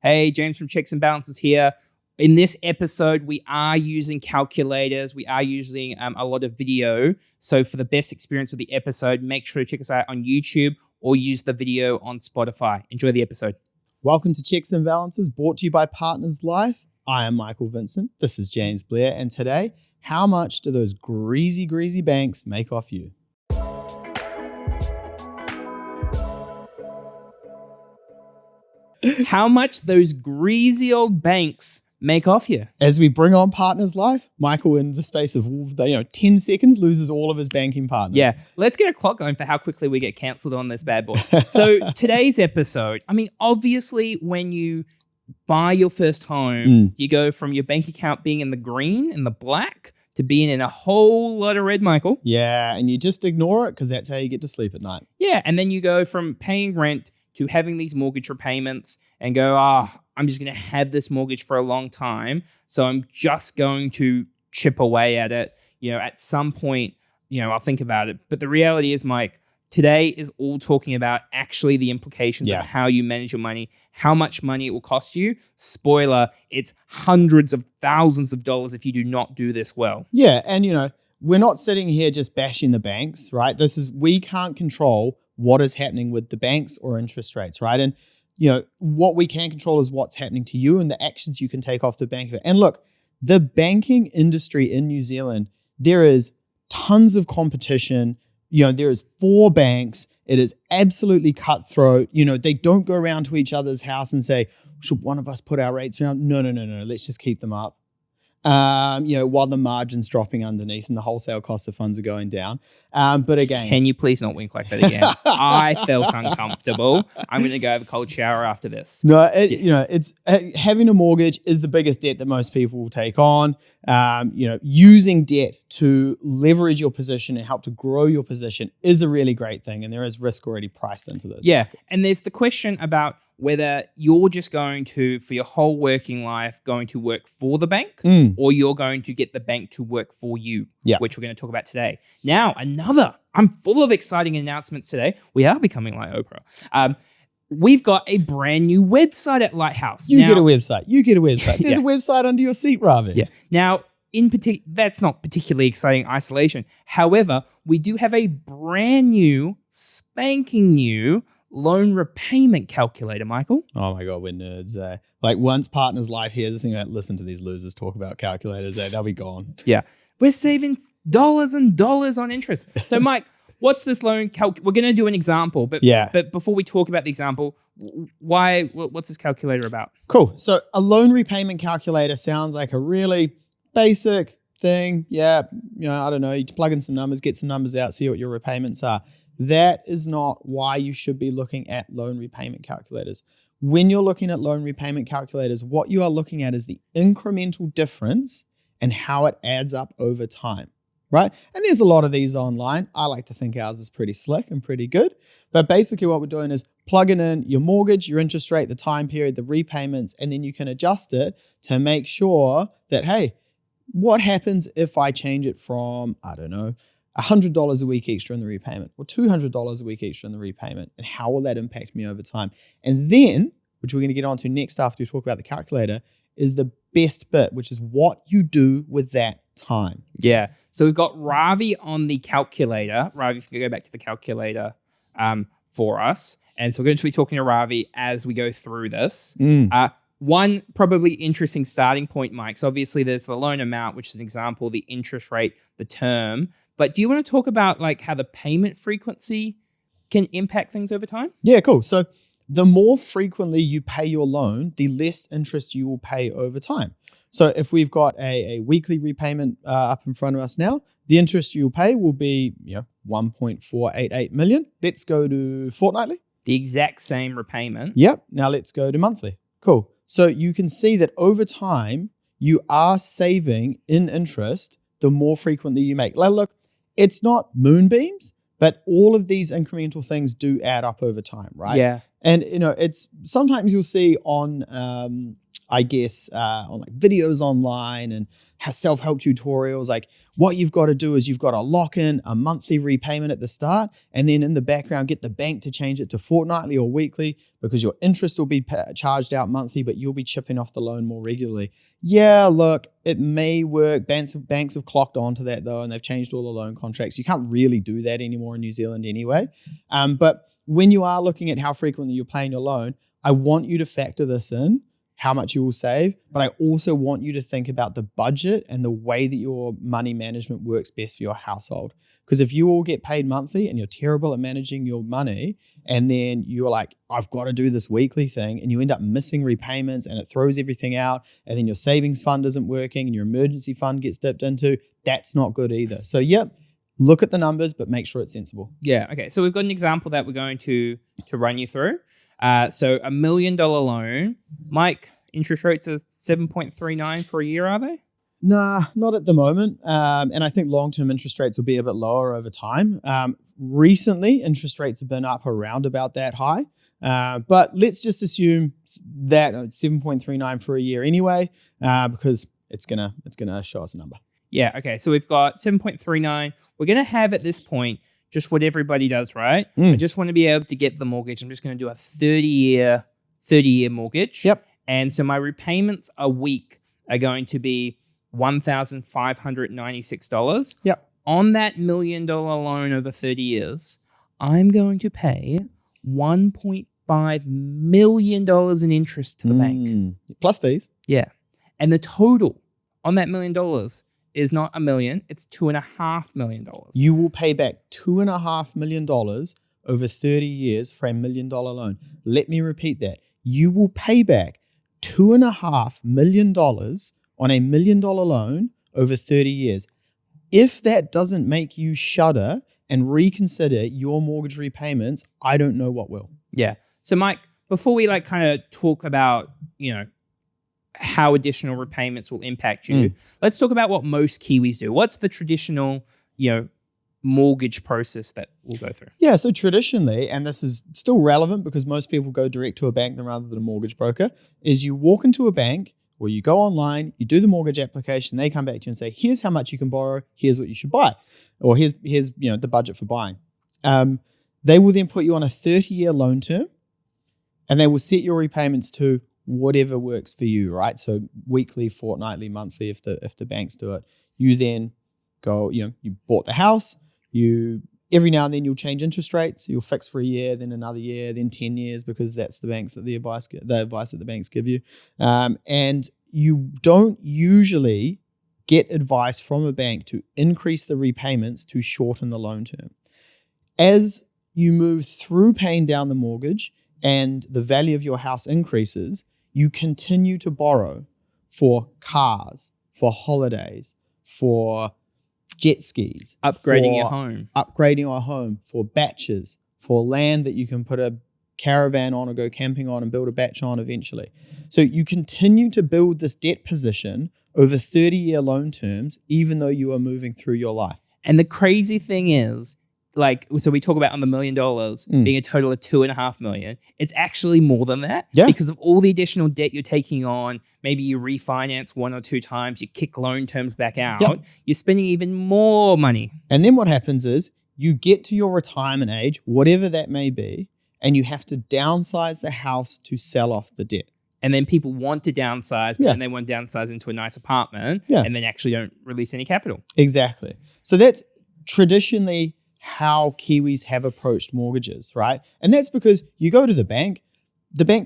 Hey, James from Checks and Balances here. In this episode, we are using calculators. We are using a lot of video. So for the best experience with the episode, make sure to check us out on YouTube or use the video on Spotify. Enjoy the episode. Welcome to Checks and Balances, brought to you by Partners Life. I am Michael Vincent. This is James Blair. And today, how much do those greasy banks make off you? How much those greasy old banks make off you? As we bring on Partners Life, Michael, in the space of 10 seconds, loses all of his banking partners. Yeah, let's get a clock going for how quickly we get cancelled on this bad boy. So today's episode, obviously when you buy your first home, you go from your bank account being in the green and the black to being in a whole lot of red, Michael. Yeah, and you just ignore it because that's how you get to sleep at night. Yeah, and then you go from paying rent to having these mortgage repayments and go, I'm just going to have this mortgage for a long time. So I'm just going to chip away at it. At some point, I'll think about it. But the reality is, Mike, today is all talking about actually the implications of how you manage your money, how much money it will cost you. Spoiler, it's hundreds of thousands of dollars if you do not do this well. Yeah, and we're not sitting here just bashing the banks, right? We can't control what is happening with the banks or interest rates, right? And what we can control is what's happening to you and the actions you can take off the bank of it. And look, the banking industry in New Zealand, there is tons of competition. There is 4 banks. It is absolutely cutthroat. They don't go around to each other's house and say, should one of us put our rates around? No. Let's just keep them up. While the margin's dropping underneath and the wholesale cost of funds are going down. But again, can you please not wink like that again? I felt uncomfortable. I'm going to go have a cold shower after this. No, it's having a mortgage is the biggest debt that most people will take on. Using debt to leverage your position and help to grow your position is a really great thing. And there is risk already priced into this. Yeah. And there's the question about whether you're just going to, for your whole working life, going to work for the bank or you're going to get the bank to work for you, which we're going to talk about today. Now, I'm full of exciting announcements today. We are becoming like Oprah. We've got a brand new website at Lighthouse. You get a website. There's a website under your seat, Ravi. Yeah. Now, that's not particularly exciting isolation. However, we do have a brand new, spanking new loan repayment calculator, Michael. Oh my God, we're nerds. Once Partners Life hears this thing, listen to these losers talk about calculators, they'll be gone. Yeah. We're saving dollars and dollars on interest. So Mike, what's this loan we're going to do an example, but before we talk about the example, what's this calculator about? Cool. So a loan repayment calculator sounds like a really basic thing. Yeah, I don't know, you plug in some numbers, get some numbers out, see what your repayments are. That is not why you should be looking at loan repayment calculators. When you're looking at loan repayment calculators, what you are looking at is the incremental difference and how it adds up over time, right? And there's a lot of these online. I like to think ours is pretty slick and pretty good. But basically what we're doing is plugging in your mortgage, your interest rate, the time period, the repayments, and then you can adjust it to make sure that, hey, what happens if I change it from, $100 a week extra in the repayment or $200 a week extra in the repayment, and how will that impact me over time? And then, which we're going to get onto next after we talk about the calculator, is the best bit, which is what you do with that time. Yeah. So we've got Ravi on the calculator. Ravi, if you can go back to the calculator for us. And so we're going to be talking to Ravi as we go through this. One probably interesting starting point, Mike. So obviously there's the loan amount, which is an example, the interest rate, the term. But do you want to talk about how the payment frequency can impact things over time? Yeah, cool. So the more frequently you pay your loan, the less interest you will pay over time. So if we've got a weekly repayment up in front of us now, the interest you'll pay will be 1.488 million. Let's go to fortnightly. The exact same repayment. Yep. Now let's go to monthly. Cool. So you can see that over time, you are saving in interest the more frequently you make. Look, it's not moonbeams, but all of these incremental things do add up over time, right? Yeah. And it's sometimes you'll see on I guess, on like videos online and self-help tutorials. Like what you've got to do is you've got to lock in a monthly repayment at the start, and then in the background get the bank to change it to fortnightly or weekly, because your interest will be charged out monthly, but you'll be chipping off the loan more regularly. Yeah, look, it may work. Banks have clocked onto that though, and they've changed all the loan contracts. You can't really do that anymore in New Zealand anyway. But when you are looking at how frequently you're paying your loan, I want you to factor this in, how much you will save, but I also want you to think about the budget and the way that your money management works best for your household. Because if you all get paid monthly and you're terrible at managing your money, and then you're like, I've got to do this weekly thing, and you end up missing repayments and it throws everything out, and then your savings fund isn't working and your emergency fund gets dipped into, that's not good either. So yep, look at the numbers, but make sure it's sensible. Yeah. Okay. So we've got an example that we're going to run you through. So $1 million loan, Mike, interest rates are 7.39 for a year, are they? Nah, not at the moment. And I think long-term interest rates will be a bit lower over time. Recently, interest rates have been up around about that high. But let's just assume that it's 7.39 for a year anyway, because it's gonna show us a number. Yeah. Okay. So we've got 7.39. We're going to have at this point just what everybody does, right? I just want to be able to get the mortgage. I'm just going to do a 30-year mortgage. Yep. And so my repayments a week are going to be $1,596. Yep. On that $1 million loan over 30 years, I'm going to pay $1.5 million in interest to the bank. Plus fees. Yeah. And the total on that $1 million is not $1 million, it's $2.5 million. You will pay back $2.5 million over 30 years for a $1 million loan. Let me repeat that. You will pay back $2.5 million on a $1 million loan over 30 years. If that doesn't make you shudder and reconsider your mortgage repayments, I don't know what will. Yeah. So Mike, before we kind of talk about, how additional repayments will impact you, let's talk about what most Kiwis do. What's the traditional, mortgage process that we'll go through? Yeah, so traditionally, and this is still relevant because most people go direct to a bank rather than a mortgage broker, is you walk into a bank or you go online, you do the mortgage application, they come back to you and say, here's how much you can borrow, here's what you should buy, or here's the budget for buying. They will then put you on a 30-year loan term, and they will set your repayments to whatever works for you, right? So weekly, fortnightly, monthly, if the banks do it. You then go, you bought the house, every now and then you'll change interest rates. You'll fix for a year, then another year, then 10 years, because that's the advice that the banks give you. And you don't usually get advice from a bank to increase the repayments to shorten the loan term. As you move through paying down the mortgage and the value of your house increases, you continue to borrow for cars, for holidays, for jet skis, upgrading your home, for batches, for land that you can put a caravan on or go camping on and build a batch on eventually. So you continue to build this debt position over 30-year loan terms, even though you are moving through your life. And the crazy thing is, so we talk about on the $1 million being a total of $2.5 million. It's actually more than that because of all the additional debt you're taking on. Maybe you refinance 1 or 2 times, you kick loan terms back out. Yep. You're spending even more money. And then what happens is you get to your retirement age, whatever that may be, and you have to downsize the house to sell off the debt. And then people want to downsize, but then they want to downsize into a nice apartment and then actually don't release any capital. Exactly. So that's traditionally how Kiwis have approached mortgages, right? And that's because you go to the bank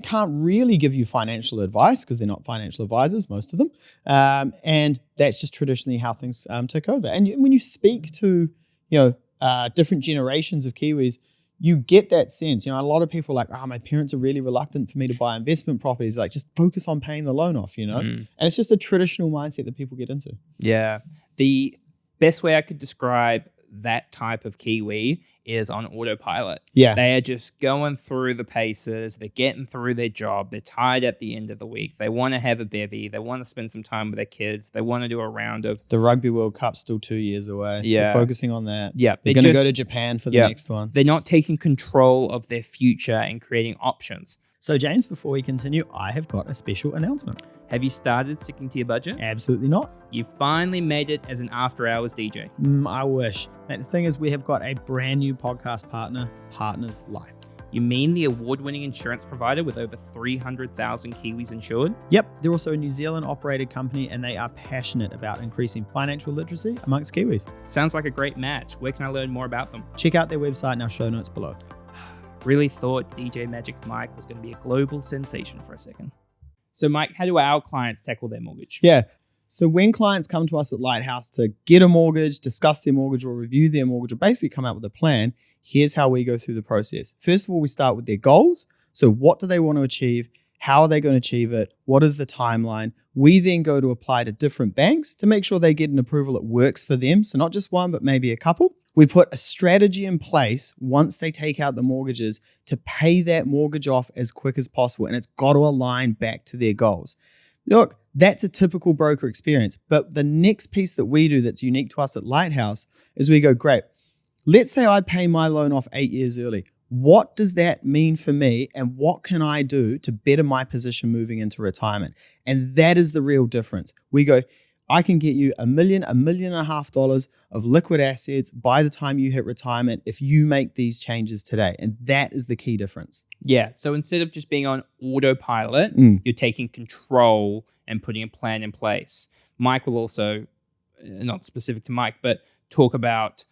can't really give you financial advice because they're not financial advisors, most of them. And that's just traditionally how things take over. And when you speak to, different generations of Kiwis, you get that sense. A lot of people are like, my parents are really reluctant for me to buy investment properties. Like, just focus on paying the loan off, And it's just a traditional mindset that people get into. Yeah. The best way I could describe that type of Kiwi is on autopilot. Yeah. They are just going through the paces. They're getting through their job. They're tired at the end of the week. They want to have a bevy. They want to spend some time with their kids. They want to do a round of... The Rugby World Cup's still 2 years away. Yeah. They're focusing on that. Yeah. They're going to go to Japan for the next one. They're not taking control of their future and creating options. So, James, before we continue, I have got a special announcement. Have you started sticking to your budget? Absolutely not. You finally made it as an after hours DJ. I wish. The thing is, we have got a brand new podcast partner, Partners Life. You mean the award-winning insurance provider with over 300,000 Kiwis insured? Yep, they're also a New Zealand operated company and they are passionate about increasing financial literacy amongst Kiwis. Sounds like a great match. Where can I learn more about them? Check out their website in our show notes below. Really thought DJ Magic Mike was going to be a global sensation for a second. So Mike, how do our clients tackle their mortgage? Yeah. So when clients come to us at Lighthouse to get a mortgage, discuss their mortgage or review their mortgage or basically come up with a plan, here's how we go through the process. First of all, we start with their goals. So what do they want to achieve? How are they going to achieve it? What is the timeline? We then go to apply to different banks to make sure they get an approval that works for them. So not just one, but maybe a couple. We put a strategy in place once they take out the mortgages to pay that mortgage off as quick as possible. And it's got to align back to their goals. Look, that's a typical broker experience. But the next piece that we do that's unique to us at Lighthouse is we go, great, let's say I pay my loan off 8 years early. What does that mean for me and what can I do to better my position moving into retirement? And that is the real difference. We go, I can get you $1 million, $1.5 million of liquid assets by the time you hit retirement if you make these changes today. And that is the key difference. Yeah. So instead of just being on autopilot, you're taking control and putting a plan in place. Mike will also, not specific to Mike, but talk about,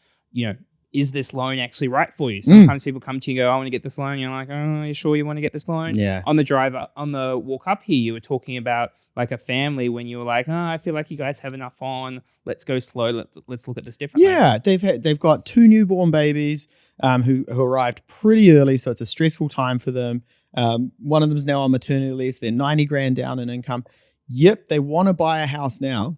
is this loan actually right for you? Sometimes people come to you and go, I want to get this loan. You're like, oh, are you sure you want to get this loan? Yeah. On the walk up here, you were talking about like a family when you were like, oh, I feel like you guys have enough on. Let's go slow. Let's look at this differently. Yeah. They've got 2 newborn babies who arrived pretty early. So it's a stressful time for them. One of them is now on maternity leave. So they're 90 grand down in income. Yep. They want to buy a house now.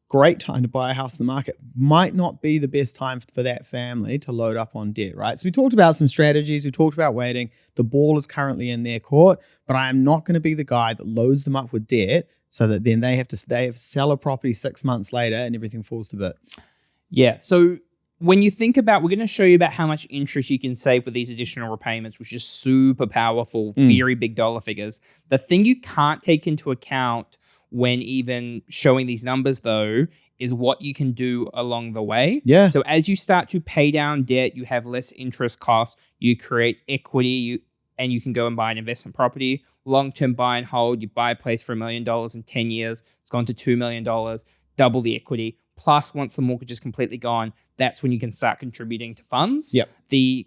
Great time to buy a house in the market. Might not be the best time for that family to load up on debt, right? So we talked about some strategies. We talked about waiting. The ball is currently in their court, but I am not going to be the guy that loads them up with debt so that then they have to sell a property 6 months later and everything falls to bits. Yeah. So when you think about, we're going to show you about how much interest you can save with these additional repayments, which is super powerful, very big dollar figures. The thing you can't take into account when even showing these numbers, though, is what you can do along the way. Yeah. So as you start to pay down debt, you have less interest costs, you create equity, and you can go and buy an investment property, long-term buy and hold, you buy a place for $1 million in 10 years, it's gone to $2 million, double the equity. Plus, once the mortgage is completely gone, that's when you can start contributing to funds. Yep. We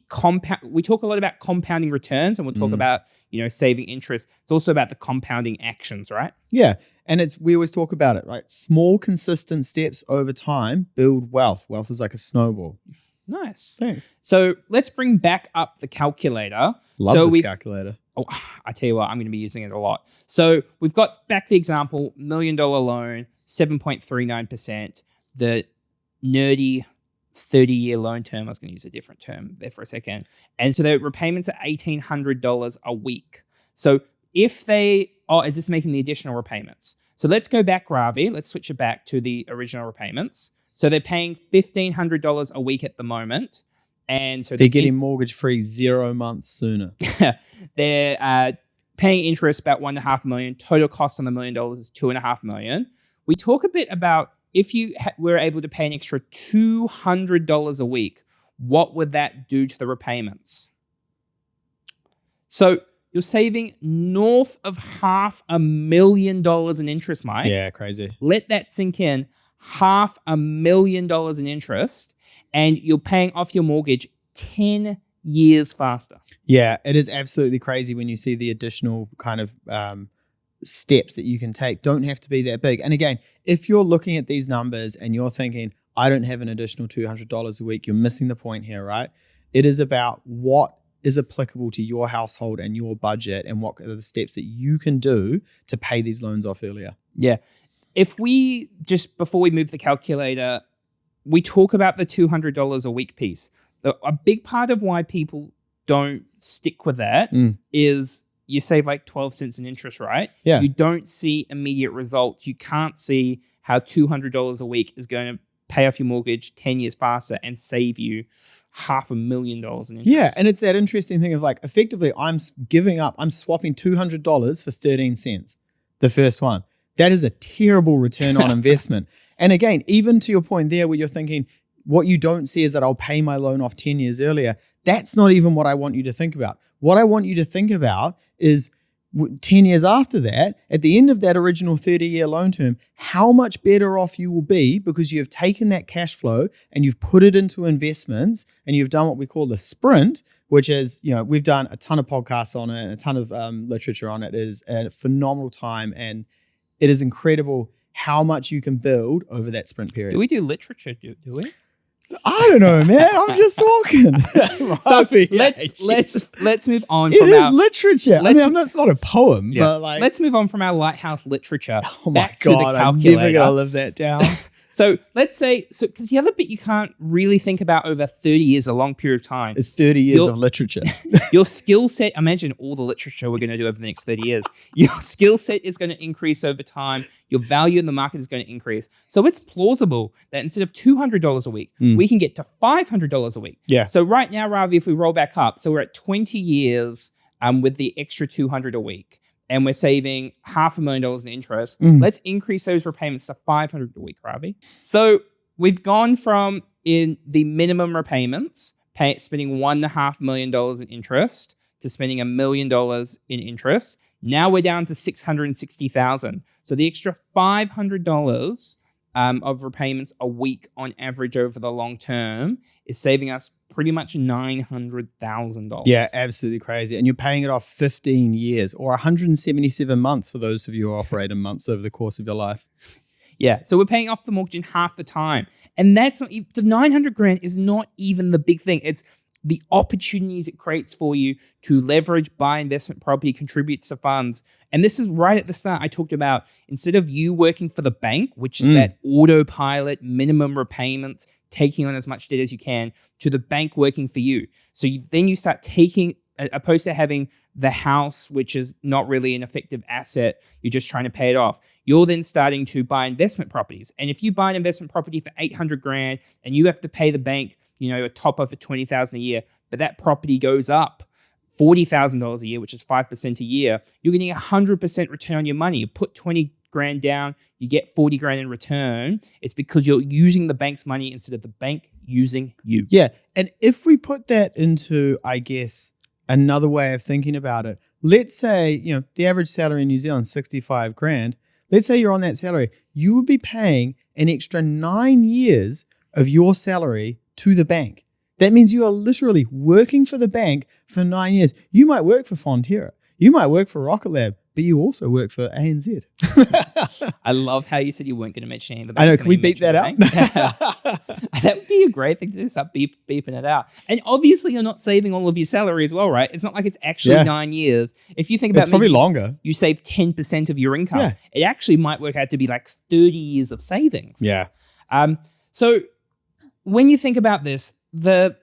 talk a lot about compounding returns, and we'll talk about, saving interest. It's also about the compounding actions, right? Yeah. And we always talk about it, right? Small, consistent steps over time build wealth. Wealth is like a snowball. Nice. Thanks. So let's bring back up the calculator. Love this calculator. Oh, I tell you what, I'm going to be using it a lot. So we've got back the example, $1 million loan, 7.39%. The nerdy 30-year loan term, I was going to use a different term there for a second. And so the repayments are $1,800 a week. So if is this making the additional repayments? So let's go back, Ravi. Let's switch it back to the original repayments. So they're paying $1,500 a week at the moment. And so they're getting mortgage free 0 months sooner. They're paying interest about $1.5 million. Total cost on the $1 million is $2.5 million. We talk a bit about if you were able to pay an extra $200 a week, what would that do to the repayments? So you're saving north of $500,000 in interest, Mike. Yeah, crazy. Let that sink in. $500,000 in interest, and you're paying off your mortgage 10 years faster. Yeah, it is absolutely crazy when you see the additional kind of steps that you can take. Don't have to be that big. And again, if you're looking at these numbers and you're thinking, I don't have an additional $200 a week, you're missing the point here, right? It is about what is applicable to your household and your budget and what are the steps that you can do to pay these loans off earlier. Yeah. If we just, before we move the calculator, we talk about the $200 a week piece. A big part of why people don't stick with that is you save like 12 cents in interest, right? Yeah. You don't see immediate results. You can't see how $200 a week is going to pay off your mortgage 10 years faster and save you $500,000 in interest. Yeah, and it's that interesting thing of like, effectively, I'm swapping $200 for 13 cents, the first one. That is a terrible return on investment. And again, even to your point there where you're thinking, what you don't see is that I'll pay my loan off 10 years earlier. That's not even what I want you to think about. What I want you to think about is 10 years after that, at the end of that original 30-year loan term, how much better off you will be because you have taken that cash flow and you've put it into investments and you've done what we call the sprint, which is, we've done a ton of podcasts on it and a ton of literature on it. It is a phenomenal time, and it is incredible how much you can build over that sprint period. Do we do literature? Do we? I don't know, man. I'm just talking. So let's move on. It is literature. It's not a poem, yeah. but like, let's move on from our lighthouse literature back God, to the calculator. I'm never gonna live that down. So let's say, because the other bit you can't really think about over 30 years, a long period of time. It's 30 years of literature. Your skill set, imagine all the literature we're going to do over the next 30 years. Your skill set is going to increase over time. Your value in the market is going to increase. So it's plausible that instead of $200 a week, we can get to $500 a week. Yeah. So right now, Ravi, if we roll back up, so we're at 20 years with the extra $200 a week. And we're saving $500,000 in interest. Let's increase those repayments to $500 a week, Ravi. So we've gone from in the minimum repayments, spending $1.5 million in interest to spending $1 million in interest. Now we're down to $660,000. So the extra $500 of repayments a week on average over the long term is saving us pretty much $900,000. Yeah, absolutely crazy. And you're paying it off 15 years or 177 months for those of you who operate in months over the course of your life. Yeah, so we're paying off the mortgage in half the time. And that's not, the $900,000 is not even the big thing. It's the opportunities it creates for you to leverage, buy investment property, contribute to funds. And this is right at the start. I talked about, instead of you working for the bank, which is that autopilot, minimum repayments, taking on as much debt as you can, to the bank working for you. So then you start taking, opposed to having the house, which is not really an effective asset, you're just trying to pay it off. You're then starting to buy investment properties. And if you buy an investment property for $800,000 and you have to pay the bank, a top of $20,000 a year, but that property goes up $40,000 a year, which is 5% a year, you're getting 100% return on your money. You put $20,000 down, you get $40,000 in return. It's because you're using the bank's money instead of the bank using you. Yeah. And if we put that into, I guess, another way of thinking about it, let's say, the average salary in New Zealand is $65,000. Let's say you're on that salary. You would be paying an extra 9 years of your salary to the bank. That means you are literally working for the bank for 9 years. You might work for Fonterra. You might work for Rocket Lab, but you also work for ANZ. I love how you said you weren't going to mention any of the banks. I know. Can we beep that out? That would be a great thing to do, start beeping it out. And obviously, you're not saving all of your salary as well, right? It's not like it's actually 9 years. If you think about it, it's probably longer. You save 10% of your income. Yeah. It actually might work out to be like 30 years of savings. Yeah. So when you think about this, the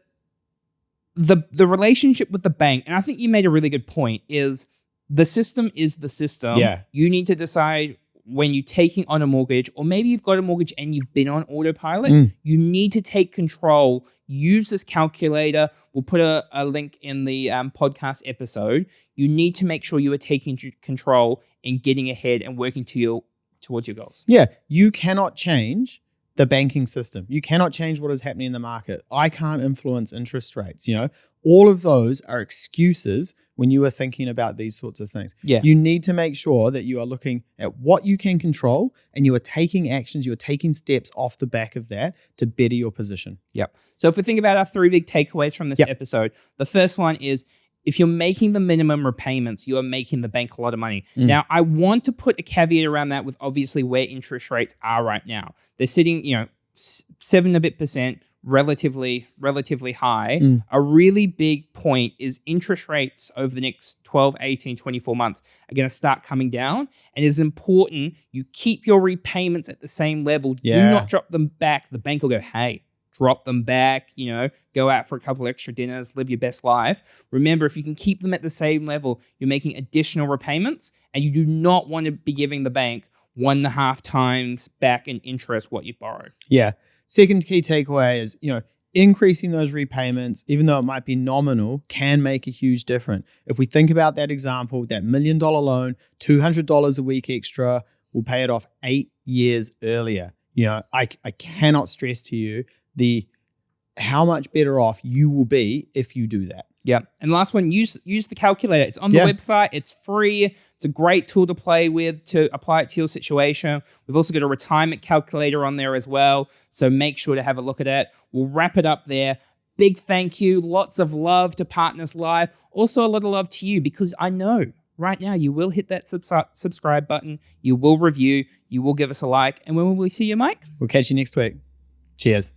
relationship with the bank, and I think you made a really good point, is the system is the system. Yeah. You need to decide when you're taking on a mortgage, or maybe you've got a mortgage and you've been on autopilot, you need to take control. Use this calculator. We'll put a link in the podcast episode. You need to make sure you are taking control and getting ahead and working towards your goals. Yeah. You cannot change the banking system. You cannot change what is happening in the market. I can't influence interest rates. All of those are excuses when you are thinking about these sorts of things. Yeah. You need to make sure that you are looking at what you can control and you are taking actions, you are taking steps off the back of that to better your position. Yep. So if we think about our 3 big takeaways from this episode, the first one is, if you're making the minimum repayments, you are making the bank a lot of money. Now, I want to put a caveat around that with obviously where interest rates are right now. They're sitting, 7 a bit percent, relatively high. A really big point is interest rates over the next 12, 18, 24 months are going to start coming down. And it's important you keep your repayments at the same level. Yeah. Do not drop them back. The bank will go, hey, drop them back, go out for a couple extra dinners, live your best life. Remember, if you can keep them at the same level, you're making additional repayments, and you do not want to be giving the bank 1.5 times back in interest what you've borrowed. Yeah. second key takeaway is, increasing those repayments, even though it might be nominal, can make a huge difference. If we think about that example, that $1 million loan, $200 a week extra will pay it off 8 years earlier. I cannot stress to you how much better off you will be if you do that. Yeah. And last one, use the calculator. It's on the website. It's free. It's a great tool to play with to apply it to your situation. We've also got a retirement calculator on there as well. So make sure to have a look at it. We'll wrap it up there. Big thank you. Lots of love to Partners Live. Also a little love to you, because I know right now you will hit that subscribe button. You will review. You will give us a like. And when will we see you, Mike? We'll catch you next week. Cheers.